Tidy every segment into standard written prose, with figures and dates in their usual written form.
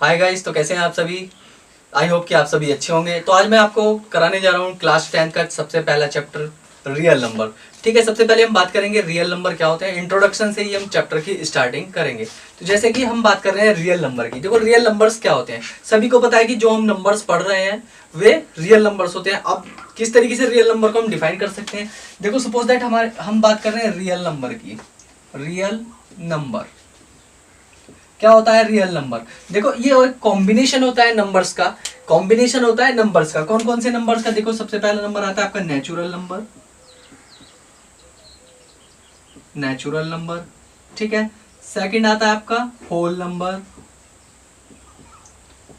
Hi guys, तो कैसे हैं आप सभी। आई होप कि आप सभी अच्छे होंगे। तो आज मैं आपको कराने जा रहा हूँ क्लास 10 का सबसे पहला चैप्टर रियल नंबर। ठीक है, सबसे पहले हम बात करेंगे रियल नंबर क्या होते हैं। इंट्रोडक्शन से ही हम चैप्टर की स्टार्टिंग करेंगे। तो जैसे कि हम बात कर रहे हैं रियल नंबर की। देखो, रियल नंबर्स क्या होते हैं, सभी को पता है कि जो हम नंबर्स पढ़ रहे हैं वे रियल नंबर्स होते हैं। अब किस तरीके से रियल नंबर को हम डिफाइन कर सकते हैं। देखो, सपोज दैट हम बात कर रहे हैं रियल नंबर की। रियल नंबर क्या होता है? रियल नंबर देखो, ये एक कॉम्बिनेशन होता है नंबर्स का। कॉम्बिनेशन होता है नंबर्स का। कौन कौन से नंबर्स का? देखो, सबसे पहला नंबर आता है आपका नेचुरल नंबर। नेचुरल नंबर, ठीक है। सेकंड आता है आपका होल नंबर।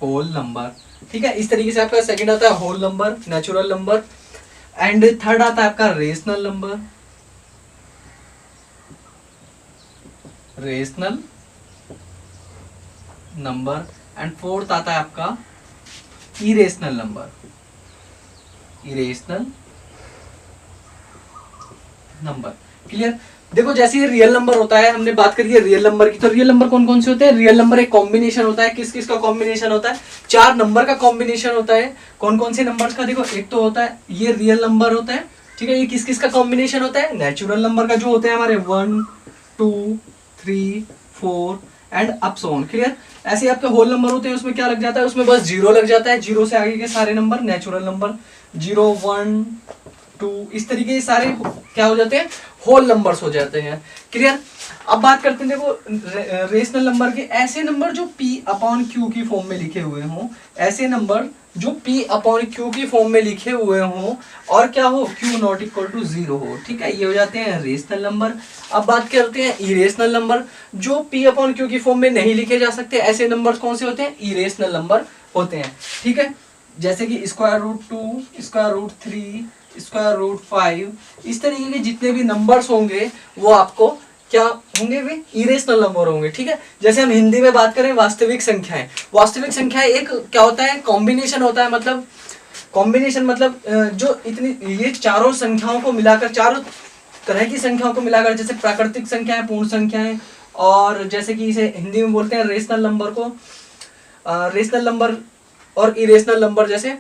होल नंबर, ठीक है। इस तरीके से आपका सेकंड आता है whole number, natural number. And third आता है आपका rational number. Rational number. And fourth आता है आपका irrational number. Irrational number, clear. देखो, जैसे ये रियल नंबर होता है, हमने बात करी है रियल नंबर की। तो रियल नंबर कौन कौन से होते हैं? रियल नंबर एक कॉम्बिनेशन होता है। किस किस का कॉम्बिनेशन होता है? 4 नंबर का कॉम्बिनेशन होता है। कौन कौन से नंबर्स का? देखो, एक तो होता है ये रियल नंबर होता है, ठीक है। ये किस किस का कॉम्बिनेशन होता है? नेचुरल नंबर का, जो होते हैं हमारे 1 2 3 4 and up so on, clear. ऐसे आपके होल नंबर होते हैं, उसमें क्या लग जाता है? उसमें बस 0 लग जाता है। 0 से आगे के सारे नंबर नेचुरल नंबर। 0 1 2 इस तरीके से सारे क्या हो जाते हैं? होल नंबर्स हो जाते हैं, क्लियर। अब बात करते हैं, देखो, रेशनल नंबर के। ऐसे नंबर जो p अपॉन q की फॉर्म में लिखे हुए हों, ऐसे नंबर जो p अपॉन q की फॉर्म में लिखे हुए हों और क्या हो? q नॉट इक्वल टू 0 हो, ठीक है। ये हो जाते हैं रेशनल नंबर। अब बात करते हैं इरेशनल नंबर, जो p अपॉन q की फॉर्म में नहीं लिखे जा सकते। ऐसे नंबर कौन से होते हैं? इरेशनल नंबर होते हैं, ठीक है। जैसे कि square root 2, square root 3, square root 5, इस तरीके के जितने भी नंबर्स होंगे वो आपको क्या होंगे? वे इरेशनल नंबर होंगे, ठीक है। जैसे हम हिंदी में बात करें वास्तविक संख्याएं। वास्तविक संख्याएं एक क्या होता है? कॉम्बिनेशन होता है। मतलब कॉम्बिनेशन मतलब जो इतनी ये चारों संख्याओं को मिलाकर, चारों तरह की संख्याओं को मिलाकर, जैसे प्राकृतिक संख्याएं, पूर्ण संख्याएं, और जैसे कि इसे हिंदी में बोलते हैं रेशनल नंबर को, रेशनल नंबर और इरेशनल नंबर जैसे,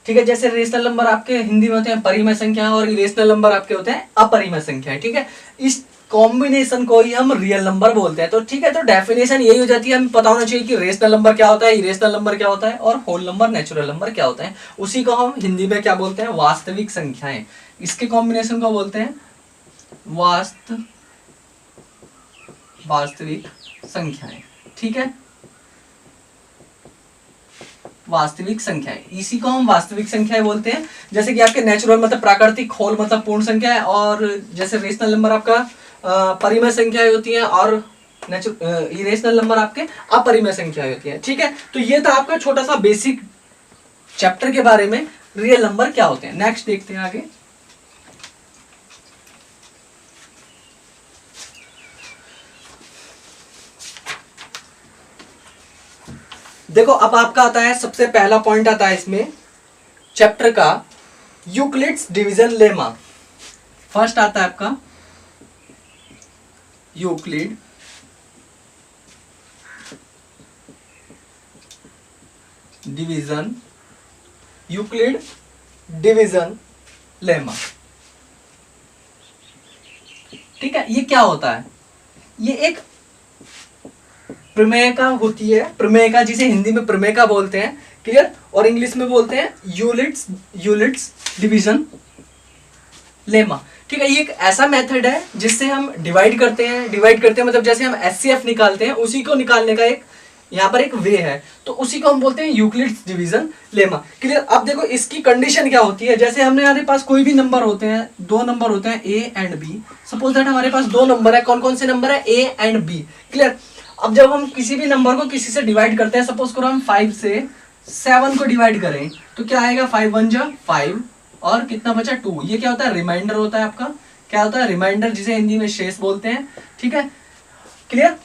ठीक है। जैसे रेशनल नंबर आपके हिंदी में होते हैं परिमेय संख्या और इरेशनल नंबर आपके होते हैं अपरिमेय संख्या, ठीक है। इस कॉम्बिनेशन को ही हम रियल नंबर बोलते हैं। तो ठीक है, तो डेफिनेशन यही हो जाती है, हमें पता होना चाहिए कि रेशनल नंबर क्या होता है, इरेशनल नंबर क्या होता है और होल नंबर, नेचुरल नंबर क्या होता है। उसी को हम हिंदी में क्या बोलते हैं? वास्तविक संख्याएं। इसके कॉम्बिनेशन को बोलते हैं वास्तविक संख्याएं, ठीक है। वास्तविक संख्याएं, इसी को हम वास्तविक संख्याएं बोलते हैं। जैसे कि आपके नेचुरल मतलब प्राकृतिक, होल मतलब पूर्ण संख्या है, और जैसे रेशनल नंबर आपका परिमेय संख्याएं होती हैं, और इरेशनल नंबर आपके अपरिमेय संख्याएं होती हैं, ठीक है। तो ये था आपका छोटा सा बेसिक चैप्टर के बारे में, रियल नंबर क्या होते हैं। नेक्स्ट देखते हैं आगे। देखो, अब आपका आता है सबसे पहला पॉइंट आता है इसमें चैप्टर का, यूक्लिड्स डिवीजन लेमा। फर्स्ट आता है आपका Euclid division, Euclid division lemma, ठीक है। ये क्या होता है? ये एक प्रमेयिका होती है। प्रमेयिका, जिसे हिंदी में प्रमेयिका बोलते हैं, क्लियर, और इंग्लिश में बोलते हैं यूलिट्स डिवीजन लेमा, ठीक है। ये एक ऐसा मेथड है जिससे हम डिवाइड करते हैं मतलब जैसे हम एचसीएफ निकालते हैं, उसी को निकालने का एक यहाँ पर एक वे है। तो उसी को हम बोलते हैं यूक्लिड्स डिवीजन लेमा, क्लियर। अब देखो, इसकी कंडीशन क्या होती है। जैसे हमारे पास कोई भी नंबर होते हैं, 2 नंबर होते हैं A and B. Suppose that हमारे पास 2 नंबर है। कौन कौन से नंबर है? A and B, clear. अब जब हम किसी भी नंबर को किसी से डिवाइड करते हैं, सपोज करो हम 5 से 7 को डिवाइड करें, तो क्या आएगा? 5 1 जा 5 और कितना बचा? 2। ये क्या होता है? रिमाइंडर होता है आपका। क्या होता है? रिमाइंडर, जिसे हिंदी में शेष बोलते हैं, ठीक है, क्लियर।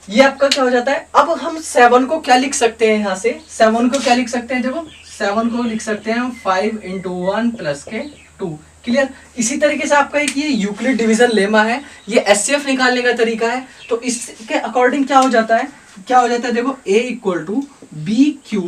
ये आपका क्या हो जाता है? अब हम 7 को क्या लिख सकते हैं? यहाँ से 7 को क्या लिख सकते हैं? देखो, 7 को लिख सकते हैं हम 5 × 1 + 2, क्लियर। इसी तरीके से आपका एक ये यूक्लिड डिवीजन लेमा है, ये एचसीएफ निकालने का तरीका है। तो इसके अकॉर्डिंग क्या हो जाता है? देखो, a = B Q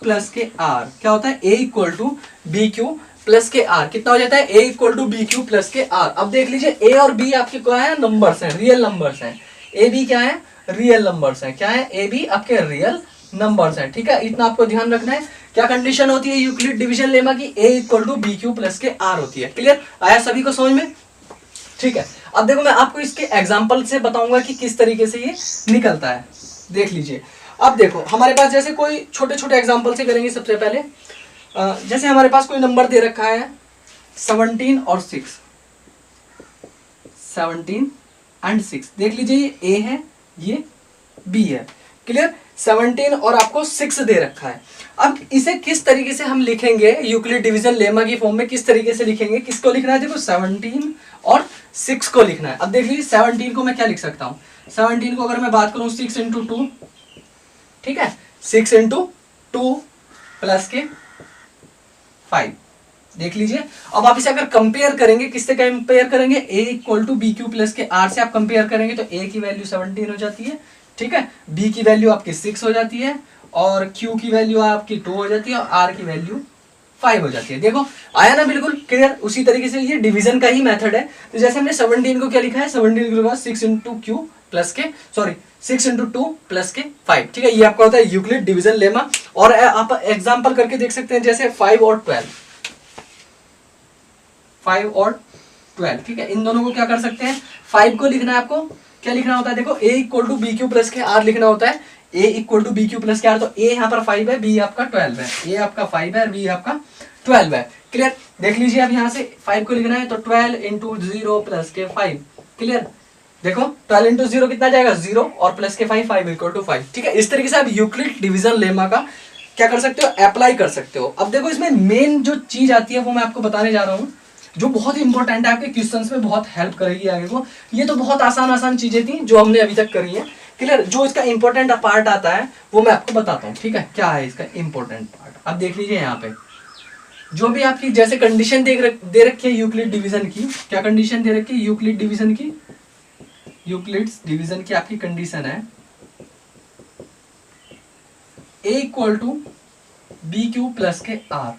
plus K R, क्या होता है A equal to B Q plus K R, कितना हो जाता है A equal to B Q plus K R. अब देख लीजिए ए और बी आपके क्या है, नंबर्स हैं, रियल नंबर्स हैं। ए बी क्या है, रियल नंबर्स हैं, क्या है ए बी आपके रियल नंबर्स हैं, ठीक है, इतना आपको ध्यान रखना है। क्या कंडीशन होती है यूक्लिड डिवीजन लेमा की, A equal to B Q plus K R होती है। क्लियर, आया सभी को समझ में, ठीक है। अब देखो मैं आपको इसके एग्जाम्पल से बताऊंगा कि किस तरीके से ये निकलता है, देख लीजिए। अब देखो हमारे पास जैसे कोई छोटे छोटे एग्जाम्पल से करेंगे। सबसे पहले जैसे हमारे पास कोई नंबर दे रखा है 17 और 6, 17 एंड 6, देख लीजिए ये ए है, ये बी है। क्लियर, 17 और आपको 6 दे रखा है। अब इसे किस तरीके से हम लिखेंगे यूक्लिड डिवीजन लेमा की फॉर्म में, किस तरीके से लिखेंगे, किसको लिखना है, देखो 17 और 6 को लिखना है। अब देख लीजिए 17 को मैं क्या लिख सकता हूँ, 17 को अगर मैं बात करूँ 6 इंटू 2, ठीक है, 6 इंटू 2 प्लस के 5, देख लीजिए। अब आप इसे अगर कंपेयर करेंगे, किससे कंपेयर करेंगे, A equal to B Q plus K R से आप कंपेयर करेंगे तो ए की वैल्यू 17 हो जाती है, ठीक है, बी की वैल्यू आपकी 6 हो जाती है, और क्यू की वैल्यू आपकी 2 हो जाती है, और आर की वैल्यू 5 हो जाती है। देखो आया ना बिल्कुल क्लियर। उसी तरीके से ये डिवीजन का ही मेथड है। तो जैसे हमने 17 को क्या लिखा है, 17 के बाद 6 इंटू क्यू प्लस के 6 इंटू 2 प्लस के 5, ठीक है, ये आपका होता है यूक्लिड डिवीजन लेमा। और आप एग्जाम्पल करके देख सकते हैं, जैसे 5 और 12, 5 और 12, ठीक है, इन दोनों को क्या कर सकते हैं, 5 को लिखना है आपको, क्या लिखना होता है, देखो A equal to B Q plus K R लिखना होता है, A equal to B Q plus K R, तो ए यहाँ पर 5 है, बी आपका 12 है, ए आपका 5 है और बी आपका 12 है। क्लियर, देख लीजिए अब यहाँ से 5 को लिखना है तो 12 इंटू 0 प्लस के 5, क्लियर, देखो 12 इंटू 0 कितना जाएगा 0, और प्लस के 5, 5 इक्वल टू 5, ठीक है। इस तरीके से आप यूक्लिड डिवीजन लेमा का क्या कर सकते हो, अप्लाई कर सकते हो। अब देखो इसमें मेन जो चीज आती है वो मैं आपको बताने जा रहा हूँ, जो बहुत इंपॉर्टेंट है, आपके क्वेश्चंस में बहुत हेल्प करेगी आगे को। ये तो बहुत आसान चीजें थी जो हमने अभी तक करी है। क्लियर, जो इसका इंपॉर्टेंट पार्ट आता है वो मैं आपको बताता हूँ, ठीक है, क्या है इसका इंपॉर्टेंट पार्ट। अब देख लीजिए यहाँ पे जो भी आपकी जैसे कंडीशन दे रखी है यूक्लिड डिवीजन की, क्या कंडीशन दे रखी है यूक्लिड डिवीजन की, यूक्लिड डिवीजन की आपकी कंडीशन है A equal to B Q plus K R,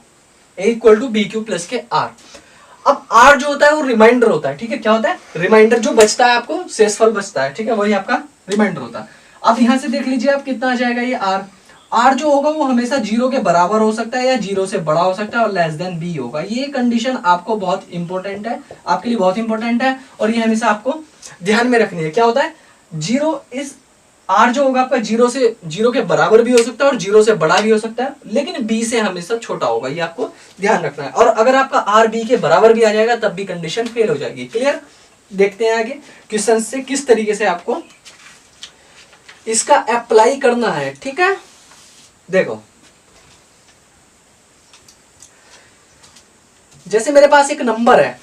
A equal to B Q plus K R. अब आर जो होता है वो रिमाइंडर होता है, ठीक है, क्या होता है, रिमाइंडर, जो बचता है आपको शेषफल बचता है, ठीक है, वही आपका रिमाइंडर होता है। अब यहां से देख लीजिए आप कितना आ जाएगा ये आर, आर जो होगा वो हमेशा 0 के बराबर हो सकता है या 0 से बड़ा हो सकता है और लेस देन बी होगा। ये कंडीशन आपको बहुत इंपॉर्टेंट है, आपके लिए बहुत इंपॉर्टेंट है, और ये हमेशा आपको ध्यान में रखनी है। क्या होता है, 0 इस आर जो होगा आपका 0 के बराबर भी हो सकता है और 0 से बड़ा भी हो सकता है, लेकिन बी से हमेशा छोटा होगा, ये आपको ध्यान रखना है। और अगर आपका आर बी के बराबर भी आ जाएगा तब भी कंडीशन फेल हो जाएगी। क्लियर, देखते हैं आगे क्वेश्चन से किस तरीके से आपको इसका अप्लाई करना है, ठीक है। देखो जैसे मेरे पास एक नंबर है,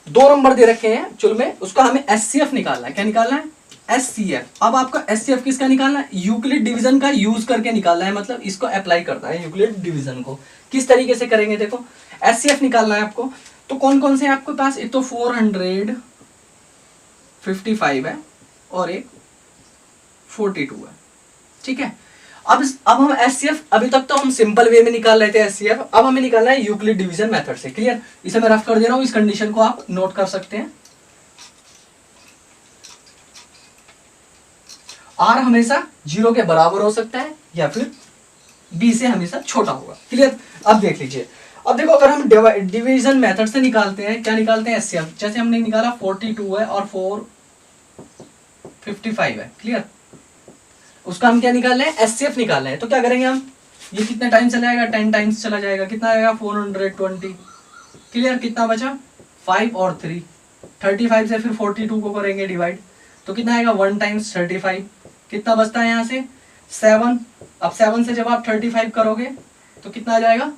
2 नंबर दे रखे हैं एक्चुअल में, उसका हमें एचसीएफ निकालना है। क्या निकालना है, एचसीएफ। अब आपका एचसीएफ किसका निकालना है, यूक्लिड डिवीजन का यूज करके निकालना है, मतलब इसको अप्लाई करना है यूक्लिड डिवीजन को। किस तरीके से करेंगे, देखो एचसीएफ निकालना है आपको, तो कौन कौन से हैं आपके पास, एक तो 455 है और एक 42 है, ठीक है। अब हम एचसीएफ, अभी तक तो हम सिंपल वे में निकाल रहे थे एचसीएफ, अब हमें निकालना है यूक्लिड डिवीजन मेथड से। क्लियर, इसे मैं रफ कर दे रहा हूं, इस कंडीशन को आप नोट कर सकते हैं। आर हमेशा 0 के बराबर हो सकता है या फिर बी से हमेशा छोटा होगा। क्लियर, अब देख लीजिए, अब देखो अगर हम डिवीजन मेथड से निकालते हैं, क्या निकालते हैं एचसीएफ, जैसे हमने निकाला 42 है और 455 है। क्लियर, उसका हम क्या निकाल रहे हैं, एचसीएफ निकाल रहे हैं। तो क्या करेंगे हम, ये कितने टाइम चला जाएगा, 10 टाइम्स चला जाएगा, कितना आएगा 420। क्लियर, कितना बचा 5 और 3, 35 से फिर 42 को करेंगे डिवाइड, तो कितना आएगा 1 टाइम्स 35, कितना बचता है यहाँ से 7। अब 7 से जब आप 35 करोगे तो कितना आ जाएगा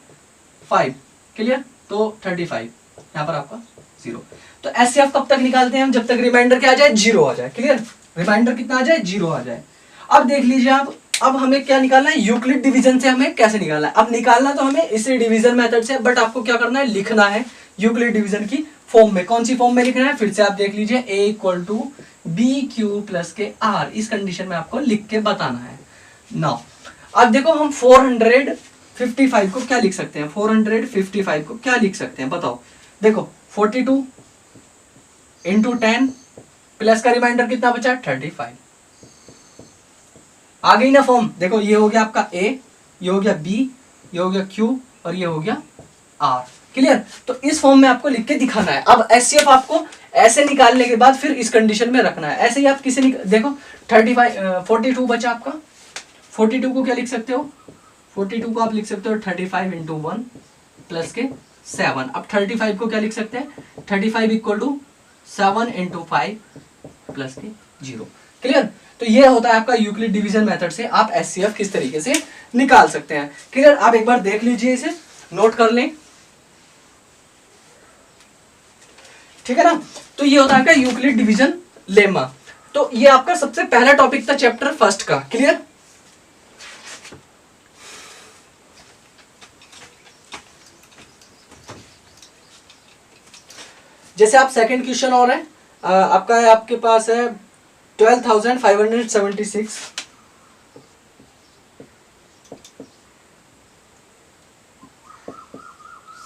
5। क्लियर, तो 35 यहाँ पर आपका 0। तो एचसीएफ कब तक निकालते हैं हम, जब तक रिमाइंडर क्या आ जाए 0 आ जाए। क्लियर, रिमाइंडर कितना आ जाए 0 आ जाए। अब देख लीजिए आप, अब हमें क्या निकालना है, यूक्लिड डिवीजन से हमें कैसे निकालना है। अब निकालना तो हमें इसे डिवीजन मेथड से, बट आपको क्या करना है, लिखना है यूक्लिड डिवीजन की फॉर्म में। कौन सी फॉर्म में लिखना है, फिर से आप देख लीजिए, A equal to B Q plus K R, इस कंडीशन में आपको लिख के बताना है। नाउ अब देखो हम 455 को क्या लिख सकते हैं, 455 को क्या लिख सकते हैं बताओ। देखो 42 इंटू 10 प्लस का रिमाइंडर कितना बचा, 35। आ गई ना फॉर्म। देखो ये हो गया आपका ए, ये हो गया बी, ये हो गया क्यू और ये हो गया आर। क्लियर। तो इस फॉर्म में आपको लिख के दिखाना है। अब एचसीएफ आपको ऐसे निकालने के बाद फिर इस कंडीशन में रखना है। ऐसे ही आप किसे देखो 42 बचा आपका। 42 को क्या लिख सकते हो, 42 को आप लिख सकते हो 35 इंटू 1 प्लस के 7। अब 35 को क्या लिख सकते हैं, 35 इक्वल टू 7 इंटू 5 प्लस के 0। क्लियर। तो ये होता है आपका यूक्लिड डिवीजन मेथड से आप एचसीएफ किस तरीके से निकाल सकते हैं। क्लियर। आप एक बार देख लीजिए, इसे नोट कर लें, ठीक है ना। तो ये होता है आपका यूक्लिड डिवीजन लेमा। तो ये आपका सबसे पहला टॉपिक था चैप्टर फर्स्ट का। क्लियर। जैसे आप सेकंड क्वेश्चन और है आपका है, आपके पास है 12,576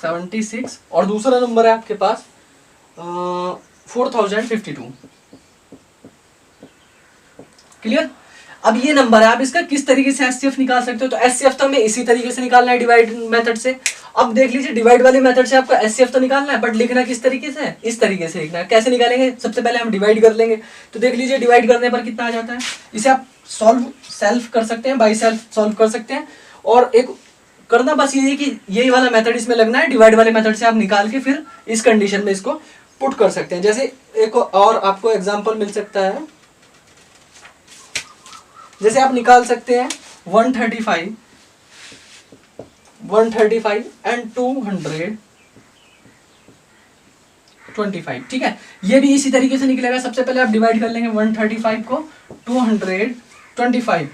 76 और दूसरा नंबर है आपके पास 4052। क्लियर। अब ये नंबर है, आप इसका किस तरीके से एचसीएफ निकाल सकते हो। तो एचसीएफ तो हमें इसी तरीके से निकालना है, डिवाइड मेथड से। अब देख लीजिए डिवाइड वाले मेथड से आपको एचसीएफ तो निकालना है, बट लिखना किस तरीके से है, इस तरीके से लिखना है। कैसे निकालेंगे, सबसे पहले हम डिवाइड कर लेंगे। तो देख लीजिए डिवाइड करने पर कितना आ जाता है। इसे आप सेल्फ कर सकते हैं, बाई सेल्फ सॉल्व कर सकते हैं। और एक करना बस ये है कि यही वाला मेथड इसमें लगना है, डिवाइड वाले मेथड से आप निकाल के फिर इस कंडीशन में इसको पुट कर सकते हैं। जैसे एक और आपको एग्जांपल मिल सकता है, जैसे आप निकाल सकते हैं 135 एंड 225। ठीक है। ये भी इसी तरीके से निकलेगा। सबसे पहले आप डिवाइड कर लेंगे 135 को 225।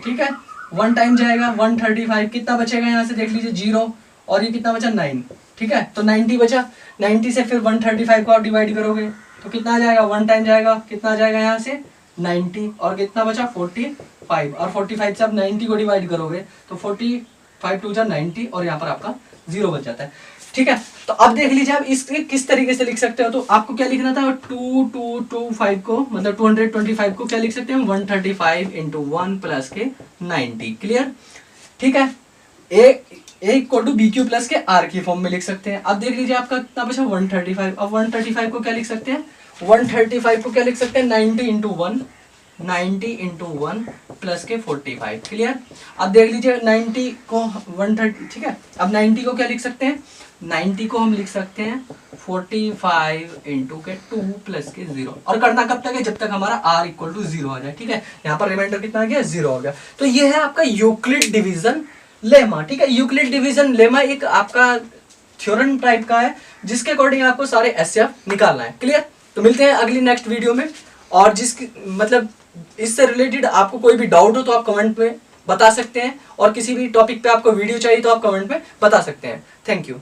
ठीक है। 1 टाइम जाएगा 135, कितना बचेगा यहाँ से देख लीजिए 0, और ये कितना बचा 9। ठीक है। तो 90 बचा। 90 से फिर 135 को आप डिवाइड करोगे तो कितना आ जाएगा, 1 टाइम जाएगा, कितना आ जाएगा यहाँ से 90, और कितना बचा 45, और 45 से आप 90 को डिवाइड करोगे तो 45 टू जा 90, और यहाँ पर आपका 0 बच जाता है। ठीक है। तो अब देख लीजिए आप इसके किस तरीके से लिख सकते हो। तो आपको क्या लिखना था, 225 को मतलब 225 को क्या लिख सकते हैं, 135 इंटू 1 प्लस के 90। क्लियर। ठीक है। A equal to B Q plus K R की फॉर्म में लिख सकते हैं। अब देख लीजिए आपका कितना बचा 135। अब 135 को क्या लिख सकते हैं, 135 को क्या लिख सकते हैं, 90 इंटू 1 प्लस के 45। क्लियर। अब देख लीजिए 90 को 130। ठीक है। अब 90 को क्या लिख सकते हैं, 90 को हम लिख सकते हैं 45 इंटू के 2 प्लस के 0। और करना कब तक है, जब तक हमारा r इक्वल टू 0 आ जाए। ठीक है। यहाँ पर रिमाइंडर कितना आ गया, 0 हो गया। तो ये है आपका यूक्लिड डिवीजन लेमा। ठीक है। यूक्लिड डिवीजन लेमा एक आपका थ्योरम टाइप का है, जिसके अकॉर्डिंग आपको सारे एचसीएफ निकालना है। क्लियर। तो मिलते हैं अगली नेक्स्ट वीडियो में। और जिसकी मतलब इससे रिलेटेड आपको कोई भी डाउट हो तो आप कमेंट में बता सकते हैं, और किसी भी टॉपिक पे आपको वीडियो चाहिए तो आप कमेंट में बता सकते हैं। Thank you.